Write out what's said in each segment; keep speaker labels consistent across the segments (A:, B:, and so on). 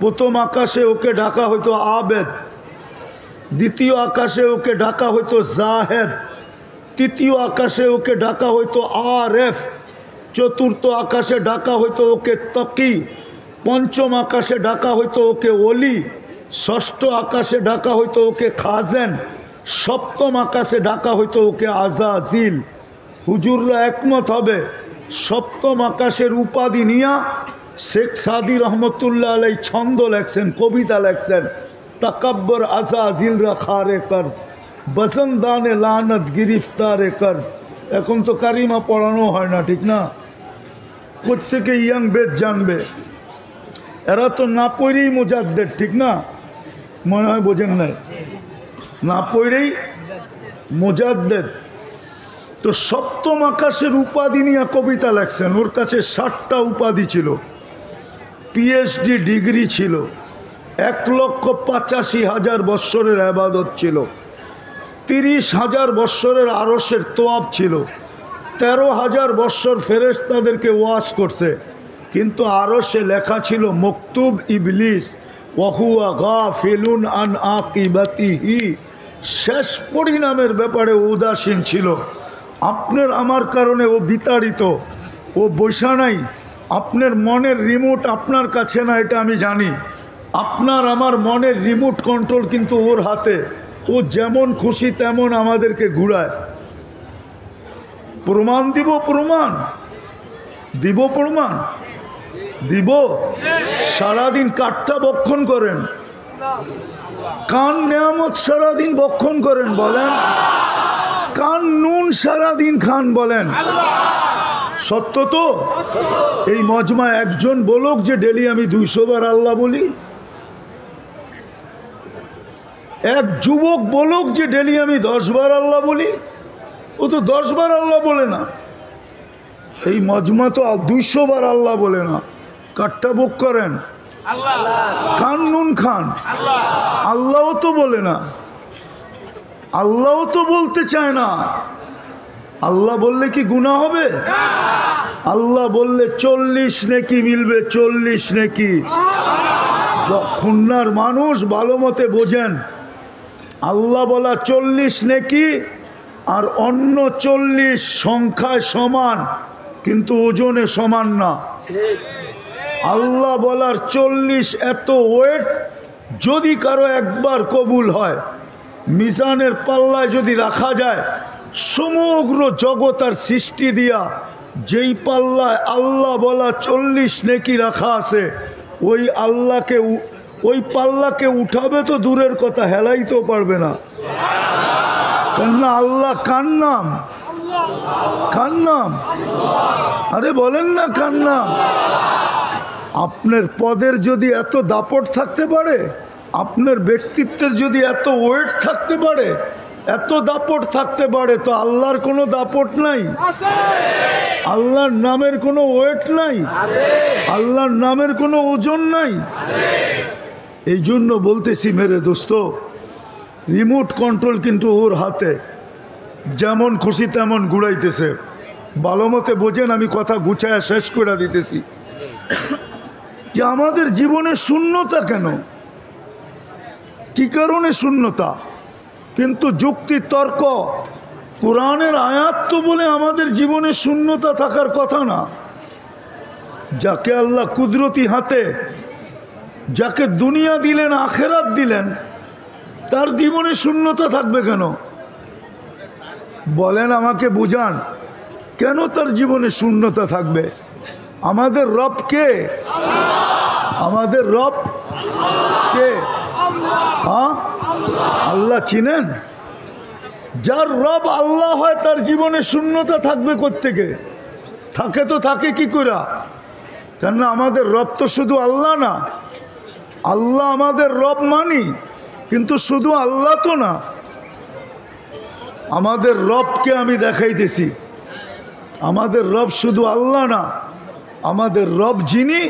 A: প্রথম আকাশে ওকে ডাকা হইতো আবেদ, দ্বিতীয় আকাশে ওকে ডাকা হইতো জাহেদ, তৃতীয় আকাশে ওকে ডাকা হইতো আরেফ, চতুর্থ আকাশে ডাকা হইতো ওকে তকি, পঞ্চম আকাশে ডাকা হইতো ওকে ওলি, ষষ্ঠ আকাশে ডাকা হইতো ওকে খাজেন, সপ্তম আকাশে ডাকা হইতো ওকে আজাজিল। হুজুররা একমত হবে সপ্তম আকাশের উপাধি নিয়া শেখ সাদি রহমতুল্লাহ আলাই ছন্দ লেখছেন, কবিতা লেখছেন, তাকাব্বর আজাজিলরা খারে কর, বসন্দানে লানত গিরিফতারে কর। এখন তো কারিমা পড়ানো হয় না, ঠিক না? প্রত্যেকে ইয়াং বেদ জানবে, এরা তো না পড়েই মুজাদ্দেদ, ঠিক না? মনে হয় বোঝেন নাই, না পড়েই মুজাদ্দেদ। তো সপ্তম আকাশের উপাধি নিয়ে কবিতা লেখছেন। ওর কাছে 60টা উপাধি ছিল, পিএইচডি ডিগ্রি ছিল, 1,85,000 বৎসরের ইবাদত ছিল, 30,000 বৎসরের আরশের তোয়াব ছিল, 13,000 বৎসর ফেরেশতাদেরকে ওয়াজ করছে, কিন্তু আরশে লেখা ছিল মকতুব ইবলিস ওয়াহুয়া গাফিলুন আন আকিবাতিহি, শেষ পরিণামের ব্যাপারে উদাসীন ছিল। আপনার আমার কারণে ও বিতাড়িত, ও বৈশা নাই। আপনার মনের রিমোট আপনার কাছে না, এটা আমি জানি। আপনার আমার মনের রিমোট কন্ট্রোল কিন্তু ওর হাতে। ও যেমন খুশি তেমন আমাদেরকে ঘুরায়। প্রমাণ দিব, প্রমাণ দিব, প্রমাণ দিব। সারাদিন কাঠটা বক্ষণ করেন, কান নেয়ামত সারাদিন বক্ষণ করেন, বলেন কান নুন সারাদিন খান, বলেন সত্য তো? এই মজমা একজন বলুক যে ডেলি আমি 200 বার আল্লাহ বলি। এক যুবক বলুক যে ডেলি আমি 10 বার আল্লাহ বলি। ও তো 10 বার আল্লাহ বলে না। এই মজমা তো 200 বার আল্লাহ বলে না। কাঠটা বুক করেন, খান নুন খান। আল্লাহও তো বলে না, আল্লাহও তো বলতে চায় না। আল্লাহ বললে কি গুনাহ হবে? আল্লাহ বললে 40 নেকি মিলবে, 40 নেকি। খুলনার মানুষ ভালো মতে বোঝেন, আল্লাহ বলা 40 নেকি আর অন্য 40 সংখ্যায় সমান, কিন্তু ওজনে সমান না। আল্লাহ বলার 40 এত ওয়েট, যদি কারো একবার কবুল হয়, মিজানের পাল্লায় যদি রাখা যায়, সমগ্র জগৎ আর সৃষ্টি দিয়া যেই পাল্লায় আল্লাহ বলা 40 নেকি রাখা আছে, ওই আল্লাহকে ওই পাল্লাকে উঠাবে তো দূরের কথা, হেলাইতেও পারবে না। কেননা আল্লাহ কার নাম? কার নাম? আরে বলেন না কার নাম? আপনার পদের যদি এত দাপট থাকতে পারে, আপনার ব্যক্তিত্বের যদি এত ওয়েট থাকতে পারে, এত দাপট থাকতে পারে, তো আল্লাহর কোনো দাপট নাই? আল্লাহর নামের কোনো ওয়েট নাই? আল্লাহর নামের কোনো ওজন নাই? এই জন্য বলতেছি মেরে দোস্ত, রিমোট কন্ট্রোল কিন্তু ওর হাতে, যেমন খুশি তেমন ঘুরাইতেছে। ভালো মতে বোঝেন, আমি কথা গুছায় শেষ করে দিতেছি যে আমাদের জীবনে শূন্যতা কেন, কি কারণে শূন্যতা? কিন্তু যুক্তি তর্ক, কোরআনের আয়াত তো বলে আমাদের জীবনে শূন্যতা থাকার কথা না। যাকে আল্লাহ কুদরতি হাতে, যাকে দুনিয়া দিলেন আখেরাত দিলেন, তার জীবনে শূন্যতা থাকবে কেন? বলেন, আমাকে বুঝান, কেন তার জীবনে শূন্যতা থাকবে? আমাদের রব কে? আমাদের রব কে? হ্যাঁ, আল্লাহ চিনেন? যার রব আল্লাহ হয় তার জীবনে শূন্যতা থাকবে কোত্থেকে? থাকে তো থাকে কি করে? কেননা আমাদের রব তো শুধু আল্লাহ না। আল্লাহ আমাদের রব মানি, কিন্তু শুধু আল্লাহ তো না। আমাদের রবকে আমি দেখাইতেছি। আমাদের রব শুধু আল্লাহ না, আমাদের রব যিনি,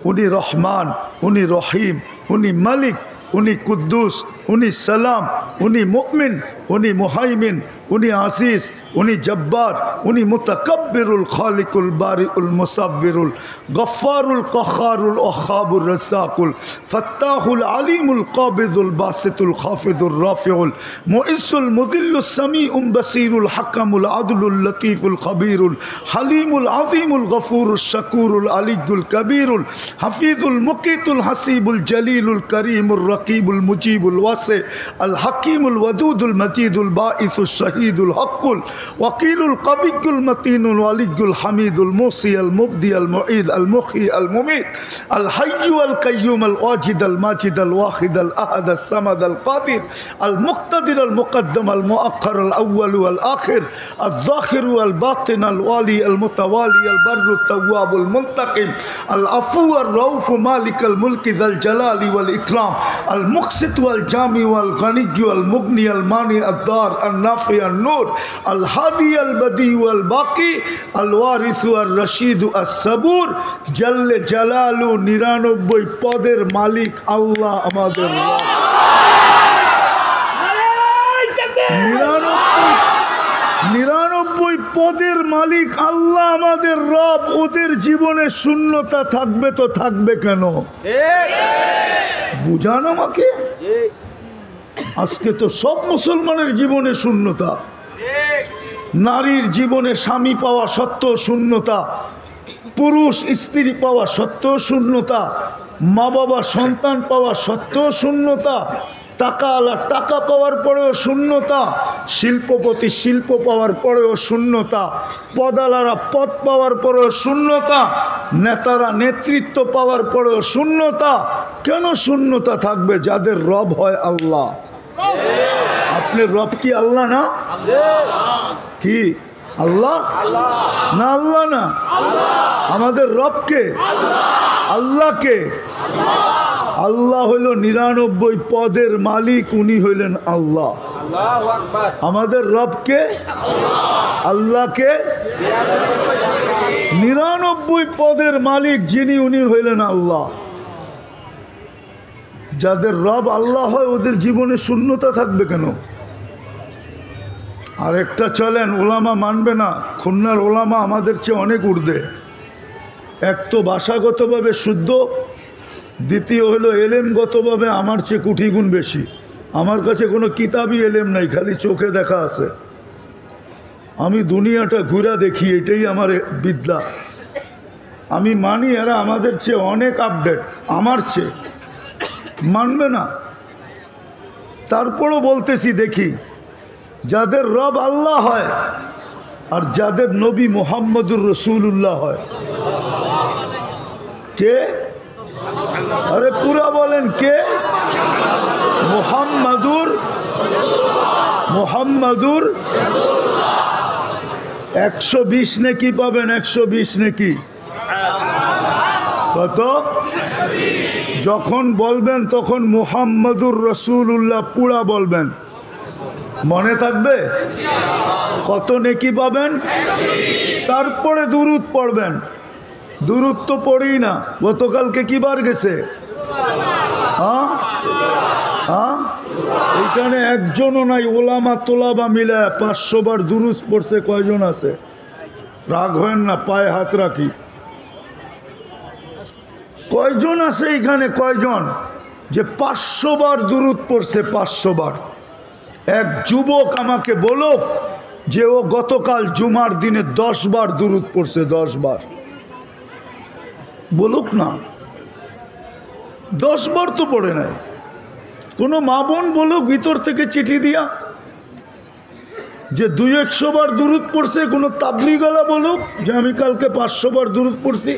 A: উনি রহমান, উনি রহিম, উনি মালিক, উনি কুদ্দুস, উনি সালাম, উনি মুমিন, উনি মুহাইমিন, উনি আসিস, উনি জব্বার, উনি মুতাকাব্বিরুল খালিকুল বারিউল মুসাব্বিরুল গফফারুল কখারুল ওয়াহাবুর রাজ্জাকুল ফাত্তাহুল আলিমুল কাবিদুল বাসিতুল খাফিদুর রাফিউল মুইজ্জুল মুদিল্লুস সামিউল বাসিরুল হাকামুল আদলুল লতীফুল খবীরুল হালিমুল আযীমুল গফুরুশ শাকুরুল আলিয়্যুল কবীরুল হাফিজুল মুকিতুল হাসিবুল জলিলুল করিমুর রকিবুল মুজিবুল ওয়াসি আল হাকিমুল ওয়াদুদুল মজিদুল বাঈসুশ শাহীদুল হকুল ওয়াকিলুল কবিয়্যুল মতিনুল ওয়ালিয়্যুল হামিদুল মুসি আল মুবদি আল মুঈদ আল মুখী আল মুমীত আল হাইয়্যু আল কাইয়্যুম আল ওয়াজিদ আল মাজিদ আল ওয়াহিদ আল আহাদ আল সামাদ আল কাদির আল মুক্তাদির আল মুকদ্দম আল মুআখ্খার আল আউয়াল আল আখির আল যাহির আল বাতিন আল ওয়ালি আল মুতাওয়ালি আল বাররু তাওয়াব আল মুনতাকিম আল আফু আর রউফ মালিক আল মুলকি যাল জালালি ওয়াল ইকরাম আল মুকসিত ওয়াল জামি ওয়াল গনিয়্যু আল মুগনি আল মানি আদ দার আল নাফি আল নূর আল হাদি আল বদি ওয়াল বাকি আল ওয়ারিস আর রশিদ আস সাবুর জাল্লে জালালু 99 পদের মালিক আল্লাহ আমাদের রব। 99 পদের মালিক আল্লাহ আমাদের রব। ওদের জীবনে শূন্যতা থাকবে তো থাকবে কেন? বুঝান আমাকে। আজকে তো সব মুসলমানের জীবনে শূন্যতা। নারীর জীবনে স্বামী পাওয়া সত্ত্বেও শূন্যতা, পুরুষ স্ত্রী পাওয়া সত্ত্বেও শূন্যতা, মা বাবা সন্তান পাওয়া সত্ত্বেও শূন্যতা, টাকাওয়ালা টাকা পাওয়ার পরেও শূন্যতা, শিল্পপতি শিল্প পাওয়ার পরেও শূন্যতা, পদালারা পদ পাওয়ার পরেও শূন্যতা, নেতারা নেতৃত্ব পাওয়ার পরেও শূন্যতা। কেন শূন্যতা থাকবে? যাদের রব হয় আল্লাহ। আপনার রব কি আল্লাহ না? কি আল্লাহ না? আল্লাহ না? আমাদের রবকে আল্লাহকে আল্লাহ হইল 99 পদের মালিক, উনি হইলেন আল্লাহ। আমাদের রবকে আল্লাহকে 99 পদের মালিক যিনি, উনি হইলেন আল্লাহ। যাদের রব আল্লাহ হয় ওদের জীবনে শূন্যতা থাকবে কেন? আরেকটা চলেন, ওলামা মানবে না, খুলনার ওলামা আমাদের চেয়ে অনেক ঊর্ধ্বে। এক তো ভাষাগতভাবে শুদ্ধ, দ্বিতীয় হলো এলেমগতভাবে আমার চেয়ে কোটি গুণ বেশি। আমার কাছে কোনো কিতাবই এলেম নাই, খালি চোখে দেখা আছে। আমি দুনিয়াটা ঘুরা দেখি, এটাই আমার বিদ্যা। আমি মানি এরা আমাদের চেয়ে অনেক আপডেট, আমার চেয়ে। মানবে না, তারপরও বলতেছি দেখি। যাদের রব আল্লাহ হয় আর যাদের নবী মুহাম্মদুর রাসূলুল্লাহ হয়, কে? আরে পুরা বলেন কে? মুহাম্মদুর 120 নেকি পাবেন। 120 নেকি কত? যখন বলবেন তখন মুহাম্মদুর রাসূলুল্লাহ পুরা বলবেন, মনে থাকবে। কত নেকি পাবেন? তারপরে দুরূদ পড়বেন। দুরূদ তো পড়ি না। গতকালকে কি বার গেছে? হ্যাঁ হ্যাঁ, এইখানে একজনও নাই। ওলামা তোলাবা মিলে 500 বার দুরূদ পড়ছে। কয়জন আছে? রাগ হয় না, পায়ে হাত রাখি। কয়জন আছে এখানে? কয়জন যে 500 বার দুরূদ পড়ছে? 500 বার। এক যুবক আমাকে বলো যে ও গতকাল জুমার দিনে 10 বার দুরূদ পড়ছে। 10 বার বলুক না। 10 বার তো পড়ে নাই। কোনো মা বোন বলুক ভিতর থেকে চিঠি দিয়া যে 200-100 বার দুরূদ পড়ছে। কোনো তাবলীগওয়ালা বলুক যে আমি কালকে 500 বার দুরূদ পড়ছি।